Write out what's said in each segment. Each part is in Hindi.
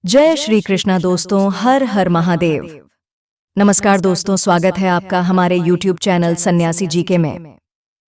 जय श्री कृष्णा दोस्तों, हर हर महादेव। नमस्कार दोस्तों, स्वागत है आपका हमारे YouTube चैनल सन्यासी जीके में।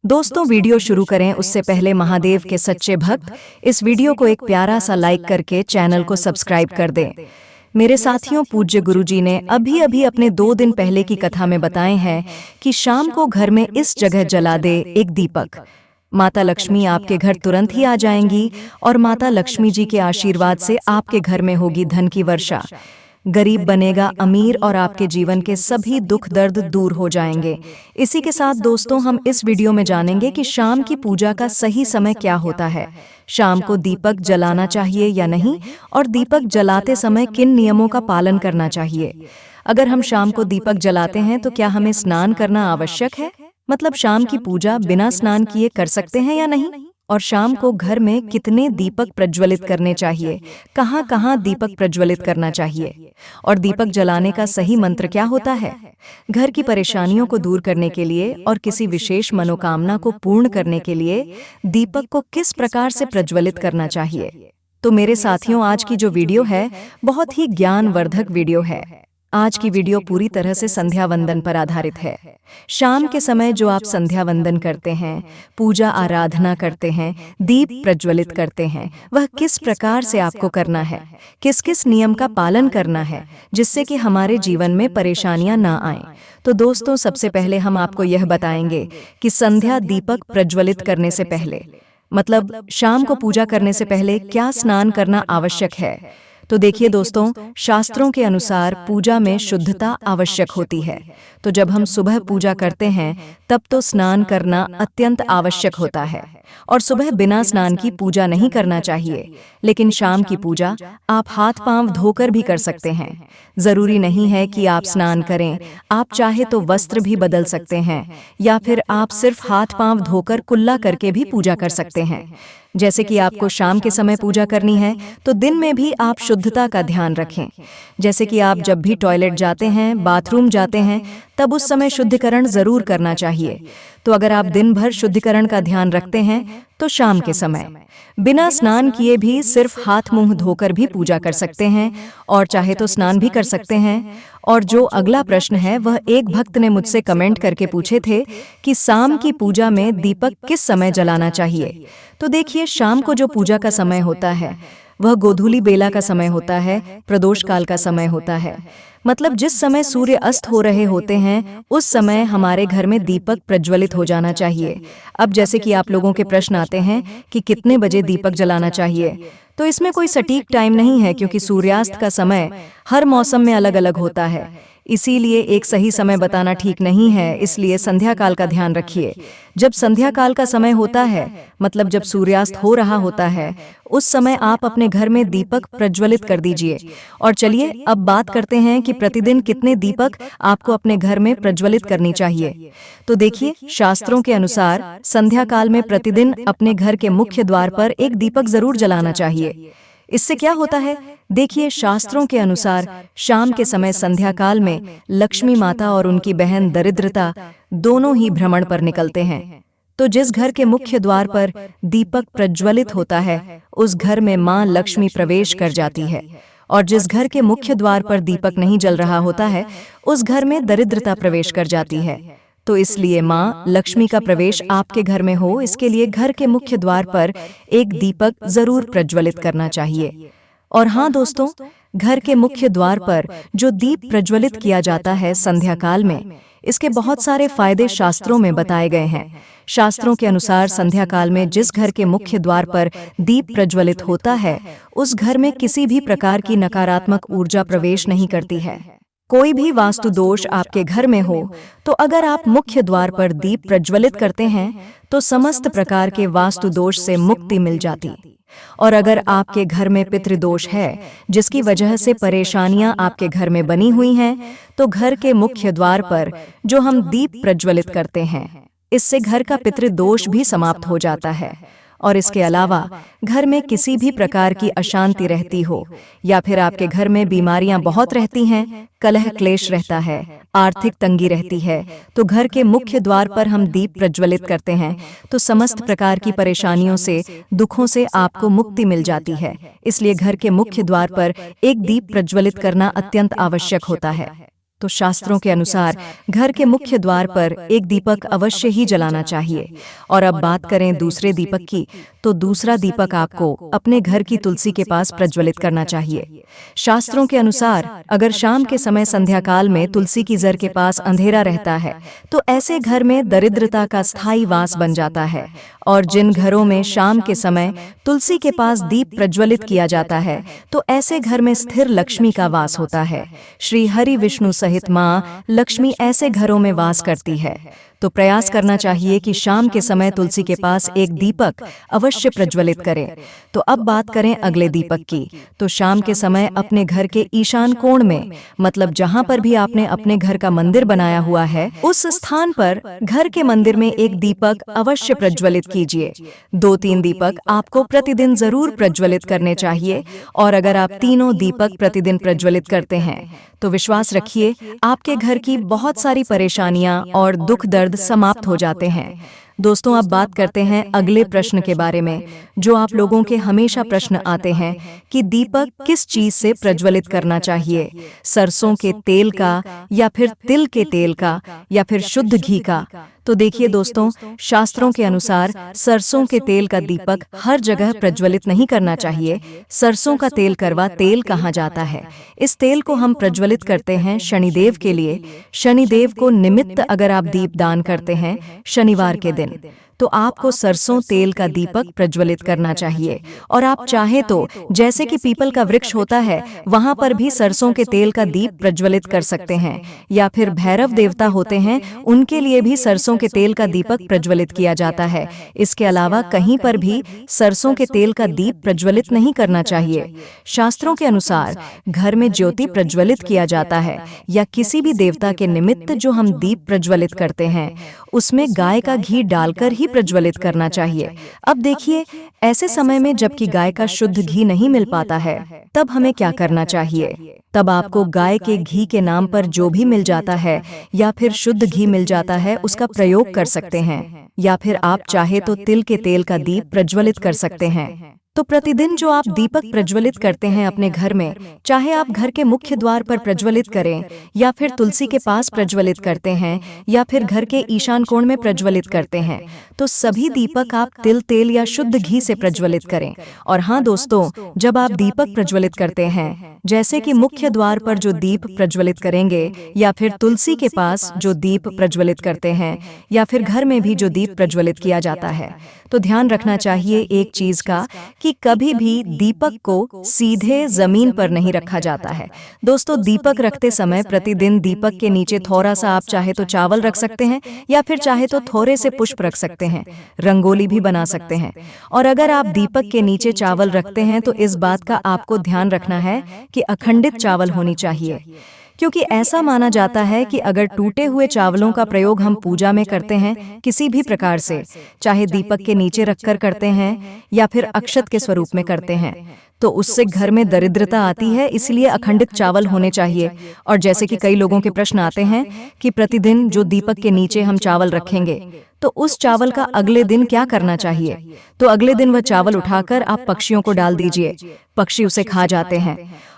दोस्तों, वीडियो शुरू करें उससे पहले महादेव के सच्चे भक्त इस वीडियो को एक प्यारा सा लाइक करके चैनल को सब्सक्राइब कर दें। मेरे साथियों, पूज्य गुरुजी ने अभी अभी अपने 2 दिन पहले की कथा में बताए हैं कि शाम को घर में इस जगह जला दे एक दीपक। माता लक्ष्मी आपके घर तुरंत ही आ जाएंगी और माता लक्ष्मी जी के आशीर्वाद से आपके घर में होगी धन की वर्षा। गरीब बनेगा अमीर और आपके जीवन के सभी दुख दर्द दूर हो जाएंगे। इसी के साथ दोस्तों, हम इस वीडियो में जानेंगे कि शाम की पूजा का सही समय क्या होता है, शाम को दीपक जलाना चाहिए या नहीं, और दीपक जलाते समय किन नियमों का पालन करना चाहिए। अगर हम शाम को दीपक जलाते हैं तो क्या हमें स्नान करना आवश्यक है, मतलब शाम की पूजा बिना स्नान किए कर सकते हैं या नहीं, और शाम को घर में कितने दीपक प्रज्वलित करने चाहिए, कहाँ कहाँ दीपक प्रज्वलित करना चाहिए, और दीपक जलाने का सही मंत्र क्या होता है। घर की परेशानियों को दूर करने के लिए और किसी विशेष मनोकामना को पूर्ण करने के लिए दीपक को किस प्रकार से प्रज्वलित करना चाहिए। तो मेरे साथियों, आज की जो वीडियो है बहुत ही ज्ञानवर्धक वीडियो है। आज की वीडियो पूरी तरह से संध्या वंदन पर आधारित है। शाम के समय जो आप संध्या वंदन करते हैं, पूजा आराधना करते हैं, दीप प्रज्वलित करते हैं, वह किस प्रकार से आपको करना है, किस किस नियम का पालन करना है, जिससे कि हमारे जीवन में परेशानियां ना आएं। तो दोस्तों, सबसे पहले हम आपको यह बताएंगे कि संध्या दीपक प्रज्वलित करने से पहले, मतलब शाम को पूजा करने से पहले क्या स्नान करना आवश्यक है। तो देखिए दोस्तों, शास्त्रों के अनुसार पूजा में शुद्धता आवश्यक होती है। तो जब हम सुबह पूजा करते हैं तब तो स्नान करना अत्यंत आवश्यक होता है, और सुबह बिना स्नान की पूजा नहीं करना चाहिए। लेकिन शाम की पूजा आप हाथ पांव धोकर भी कर सकते हैं। जरूरी नहीं है कि आप स्नान करें, आप चाहे तो वस्त्र भी बदल सकते हैं, या फिर आप सिर्फ हाथ पांव धोकर कुल्ला करके भी पूजा कर सकते हैं। जैसे कि आपको शाम के समय पूजा करनी है तो दिन में भी आप शुद्धता का ध्यान रखें। जैसे कि आप जब भी टॉयलेट जाते हैं, बाथरूम जाते हैं, तब उस समय शुद्धिकरण जरूर करना चाहिए। तो अगर आप दिन भर शुद्धिकरण का ध्यान रखते हैं तो शाम के समय बिना स्नान किए भी सिर्फ हाथ मुंह धोकर भी पूजा कर सकते हैं, और चाहे तो स्नान भी कर सकते हैं। और जो अगला प्रश्न है, वह एक भक्त ने मुझसे कमेंट करके पूछे थे कि शाम की पूजा में दीपक किस समय जलाना चाहिए। तो देखिए, शाम को जो पूजा का समय होता है वह गोधूली बेला का समय होता है, प्रदोष काल का समय होता है। मतलब जिस समय सूर्य अस्त हो रहे होते हैं उस समय हमारे घर में दीपक प्रज्वलित हो जाना चाहिए। अब जैसे कि आप लोगों के प्रश्न आते हैं कि कितने बजे दीपक जलाना चाहिए, तो इसमें कोई सटीक टाइम नहीं है, क्योंकि सूर्यास्त का समय हर मौसम में अलग अलग होता है। इसीलिए एक सही समय बताना ठीक नहीं है। इसलिए संध्या काल का ध्यान रखिए। जब संध्या काल का समय होता है, मतलब जब सूर्यास्त हो रहा होता है, उस समय आप अपने घर में दीपक प्रज्वलित कर दीजिए। और चलिए अब बात करते हैं कि प्रतिदिन कितने दीपक आपको अपने घर में प्रज्वलित करनी चाहिए। तो देखिए, शास्त्रों के अनुसार संध्या काल में प्रतिदिन अपने घर के मुख्य द्वार पर एक दीपक जरूर जलाना चाहिए। इससे क्या होता है, देखिए, शास्त्रों के अनुसार शाम के समय संध्या काल में लक्ष्मी माता और उनकी बहन दरिद्रता दोनों ही भ्रमण पर निकलते हैं। तो जिस घर के मुख्य द्वार पर दीपक प्रज्वलित होता है उस घर में मां लक्ष्मी प्रवेश कर जाती है, और जिस घर के मुख्य द्वार पर दीपक नहीं जल रहा होता है उस घर में दरिद्रता प्रवेश कर जाती है। तो इसलिए मां लक्ष्मी का प्रवेश आपके घर में हो, इसके लिए घर के मुख्य द्वार पर एक दीपक जरूर प्रज्वलित करना चाहिए। और हाँ दोस्तों, घर के मुख्य द्वार पर जो दीप प्रज्वलित किया जाता है संध्या काल में, इसके बहुत सारे फायदे शास्त्रों में बताए गए हैं। शास्त्रों के अनुसार संध्या काल में जिस घर के मुख्य द्वार पर दीप प्रज्वलित होता है उस घर में किसी भी प्रकार की नकारात्मक ऊर्जा प्रवेश नहीं करती है। कोई भी वास्तु दोष आपके घर में हो तो अगर आप मुख्य द्वार पर दीप प्रज्वलित करते हैं तो समस्त प्रकार के वास्तु दोष से मुक्ति मिल जाती। और अगर आपके घर में पितृदोष है जिसकी वजह से परेशानियां आपके घर में बनी हुई हैं, तो घर के मुख्य द्वार पर जो हम दीप प्रज्वलित करते हैं, इससे घर का पितृदोष भी समाप्त हो जाता है। और इसके अलावा घर में किसी भी प्रकार की अशांति रहती हो, या फिर आपके घर में बीमारियां बहुत रहती हैं, कलह क्लेश रहता है, आर्थिक तंगी रहती है, तो घर के मुख्य द्वार पर हम दीप प्रज्वलित करते हैं तो समस्त प्रकार की परेशानियों से, दुखों से आपको मुक्ति मिल जाती है। इसलिए घर के मुख्य द्वार पर एक दीप प्रज्वलित करना अत्यंत आवश्यक होता है। तो शास्त्रों के अनुसार घर के मुख्य द्वार पर एक दीपक अवश्य ही जलाना चाहिए। और अब बात करें दूसरे दीपक की, तो दूसरा दीपक आपको अपने घर की तुलसी के पास प्रज्वलित करना चाहिए। शास्त्रों के अनुसार अगर शाम के समय संध्या काल में तुलसी की जड़ के पास अंधेरा रहता है तो ऐसे घर में दरिद्रता का स्थायी वास बन जाता है। और जिन घरों में शाम के समय तुलसी के पास दीप प्रज्वलित किया जाता है तो ऐसे घर में स्थिर लक्ष्मी का वास होता है। श्री हरि विष्णु सहित माँ लक्ष्मी ऐसे घरों में वास करती है। तो प्रयास करना चाहिए कि शाम के समय तुलसी के पास एक दीपक अवश्य प्रज्वलित करें। तो अब बात करें अगले दीपक की, तो शाम के समय अपने घर के ईशान कोण में, मतलब जहां पर भी आपने अपने घर का मंदिर बनाया हुआ है, उस स्थान पर घर के मंदिर में एक दीपक अवश्य प्रज्वलित कीजिए। 2-3 दीपक आपको प्रतिदिन जरूर प्रज्वलित करने चाहिए। और अगर आप तीनों दीपक प्रतिदिन प्रज्वलित करते हैं तो विश्वास रखिए आपके घर की बहुत सारी परेशानियां और दुख दर्द समाप्त हो जाते हैं। दोस्तों, अब बात करते हैं अगले प्रश्न के बारे में, जो आप लोगों के हमेशा प्रश्न आते हैं कि दीपक किस चीज से प्रज्वलित करना चाहिए, सरसों के तेल का या फिर तिल के तेल का या फिर शुद्ध घी का। तो देखिए दोस्तों, शास्त्रों के अनुसार सरसों के तेल का दीपक हर जगह प्रज्वलित नहीं करना चाहिए। सरसों का तेल करवा तेल कहा जाता है। इस तेल को हम प्रज्वलित करते हैं शनिदेव के लिए। शनिदेव को निमित्त अगर आप दीप दान करते हैं शनिवार के दिन, तो आपको सरसों तेल का दीपक प्रज्वलित करना चाहिए। और आप चाहे तो जैसे कि पीपल का वृक्ष होता है वहां पर भी सरसों के तेल का दीप प्रज्वलित कर सकते हैं, या फिर भैरव देवता होते हैं उनके लिए भी सरसों के तेल का दीपक प्रज्वलित किया जाता है। इसके अलावा कहीं पर भी सरसों के तेल का दीप प्रज्वलित नहीं करना चाहिए। शास्त्रों के अनुसार घर में ज्योति प्रज्वलित किया जाता है या किसी भी देवता के निमित्त जो हम दीप प्रज्वलित करते हैं उसमें गाय का घी डालकर ही प्रज्वलित करना चाहिए। अब देखिए, ऐसे समय में जबकि गाय का शुद्ध घी नहीं मिल पाता है तब हमें क्या करना चाहिए? तब आपको गाय के घी के नाम पर जो भी मिल जाता है या फिर शुद्ध घी मिल जाता है उसका प्रयोग कर सकते हैं, या फिर आप चाहे तो तिल के तेल का दीप प्रज्वलित कर सकते हैं। तो प्रतिदिन जो आप दीपक प्रज्वलित करते हैं अपने घर में, चाहे आप घर के मुख्य द्वार पर प्रज्वलित करें या फिर तुलसी के पास प्रज्वलित करते हैं या फिर घर के ईशान कोण में प्रज्वलित करते हैं, तो सभी दीपक आप तिल तेल या शुद्ध घी से प्रज्वलित करें। और हाँ दोस्तों, जब आप दीपक प्रज्वलित करते हैं, जैसे कि मुख्य द्वार पर जो दीप प्रज्वलित करेंगे या फिर तुलसी के पास जो दीप प्रज्वलित करते हैं या फिर घर में भी जो दीप प्रज्वलित किया जाता है, तो ध्यान रखना चाहिए एक चीज का कि कभी भी दीपक को सीधे जमीन पर नहीं रखा जाता है। दोस्तों, दीपक रखते समय प्रतिदिन दीपक के नीचे थोड़ा सा आप चाहे तो चावल रख सकते हैं या फिर चाहे तो थोड़े से पुष्प रख सकते हैं, रंगोली भी बना सकते हैं। और अगर आप दीपक के नीचे चावल रखते हैं तो इस बात का आपको ध्यान रखना है कि अखंडित चावल होनी चाहिए, क्योंकि ऐसा माना जाता है कि अगर टूटे हुए चावलों का प्रयोग हम पूजा में करते हैं किसी भी प्रकार से, चाहे दीपक के नीचे रखकर करते हैं या फिर अक्षत के स्वरूप में करते हैं, तो उससे घर में दरिद्रता आती है। इसलिए अखंडित चावल होने चाहिए। और जैसे कि कई लोगों के प्रश्न आते हैं कि प्रतिदिन जो दीपक के नीचे हम चावल रखेंगे तो उस चावल का अगले दिन क्या करना चाहिए? तो अगले दिन वह चावल उठाकर आप पक्षियों को डाल दीजिए, पक्षी उसे खा जाते हैं।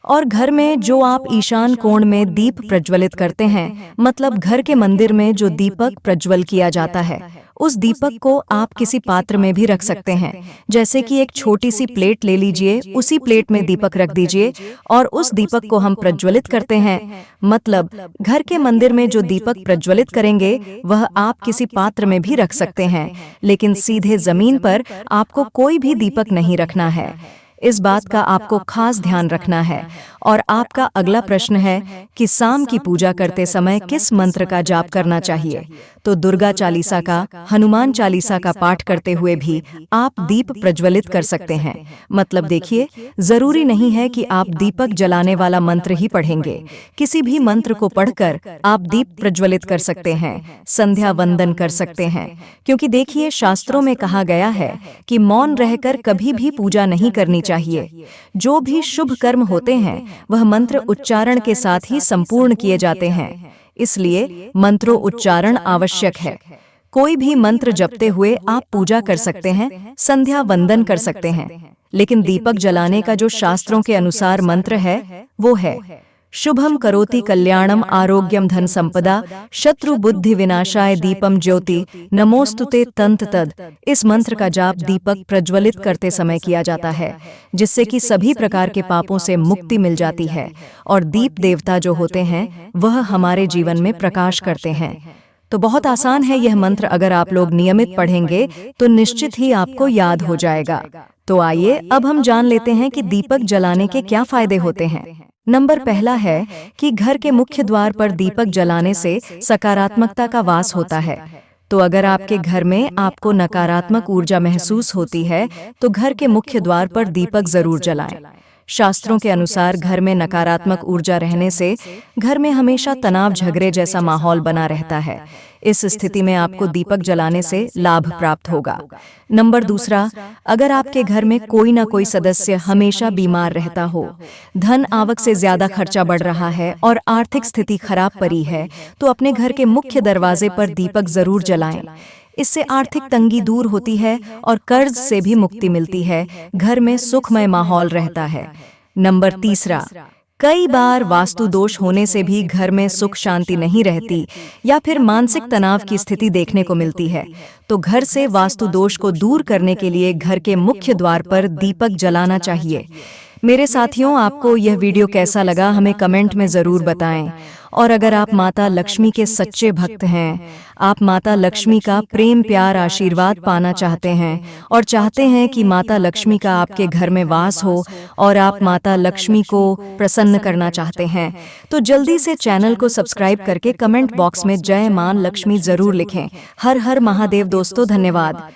और घर में जो आप ईशान कोण में दीप प्रज्वलित करते हैं, मतलब घर के मंदिर में जो दीपक प्रज्वल किया जाता है, उस दीपक को आप किसी पात्र में भी रख सकते हैं। जैसे कि एक छोटी सी प्लेट ले लीजिए, उसी प्लेट में दीपक रख दीजिए और उस दीपक को हम प्रज्वलित करते हैं। मतलब घर के मंदिर में जो दीपक प्रज्वलित करेंगे वह आप किसी पात्र में भी रख सकते हैं, लेकिन सीधे जमीन पर आपको कोई भी दीपक नहीं रखना है। इस बात का आपको खास ध्यान रखना है। और आपका अगला प्रश्न है कि शाम की पूजा करते समय किस मंत्र का जाप करना चाहिए? तो दुर्गा चालीसा का, हनुमान चालीसा का पाठ करते हुए भी आप दीप प्रज्वलित कर सकते हैं। मतलब देखिए, जरूरी नहीं है कि आप दीपक जलाने वाला मंत्र ही पढ़ेंगे, किसी भी मंत्र को पढ़कर आप दीप प्रज्वलित कर सकते हैं, संध्या वंदन कर सकते हैं। क्योंकि देखिए, शास्त्रों में कहा गया है कि मौन रहकर कभी भी पूजा नहीं करनी चाहिए। जो भी शुभ कर्म होते हैं वह मंत्र उच्चारण के साथ ही संपूर्ण किए जाते हैं, इसलिए मंत्रों उच्चारण आवश्यक है। कोई भी मंत्र जपते हुए आप पूजा कर सकते हैं, संध्या वंदन कर सकते हैं, लेकिन दीपक जलाने का जो शास्त्रों के अनुसार मंत्र है वो है शुभम करोति कल्याणम आरोग्यम धन संपदा शत्रु बुद्धि विनाशाय दीपम ज्योति नमोस्तुते तंत तद। इस मंत्र का जाप दीपक प्रज्वलित करते समय किया जाता है, जिससे कि सभी प्रकार के पापों से मुक्ति मिल जाती है और दीप देवता जो होते हैं वह हमारे जीवन में प्रकाश करते हैं। तो बहुत आसान है यह मंत्र, अगर आप लोग नियमित पढ़ेंगे तो निश्चित ही आपको याद हो जाएगा। तो आइए अब हम जान लेते हैं कि दीपक जलाने के क्या फायदे होते हैं। नंबर पहला है कि घर के मुख्य द्वार पर दीपक जलाने से सकारात्मकता का वास होता है। तो अगर आपके घर में आपको नकारात्मक ऊर्जा महसूस होती है तो घर के मुख्य द्वार पर दीपक जरूर जलाएं। शास्त्रों के अनुसार घर में नकारात्मक ऊर्जा रहने से घर में हमेशा तनाव, झगड़े जैसा माहौल बना रहता है। इस स्थिति में आपको दीपक जलाने से लाभ प्राप्त होगा। नंबर दूसरा, अगर आपके घर में कोई ना कोई सदस्य हमेशा बीमार रहता हो, धन आवक से ज्यादा खर्चा बढ़ रहा है और आर्थिक स्थिति खराब पड़ी है, तो अपने घर के मुख्य दरवाजे पर दीपक जरूर जलाएं। इससे आर्थिक तंगी दूर होती है और कर्ज से भी मुक्ति मिलती है, घर में सुखमय माहौल रहता है। नंबर तीसरा, कई बार वास्तु दोष होने से भी घर में सुख शांति नहीं रहती या फिर मानसिक तनाव की स्थिति देखने को मिलती है। तो घर से वास्तु दोष को दूर करने के लिए घर के मुख्य द्वार पर दीपक जलाना चाहिए। मेरे साथियों, आपको यह वीडियो कैसा लगा हमें कमेंट में ज़रूर बताएं। और अगर आप माता लक्ष्मी के सच्चे भक्त हैं, आप माता लक्ष्मी का प्रेम, प्यार, आशीर्वाद पाना चाहते हैं और चाहते हैं कि माता लक्ष्मी का आपके घर में वास हो और आप माता लक्ष्मी को प्रसन्न करना चाहते हैं, तो जल्दी से चैनल को सब्सक्राइब करके कमेंट बॉक्स में जय मां लक्ष्मी जरूर लिखें। हर हर महादेव दोस्तों, धन्यवाद।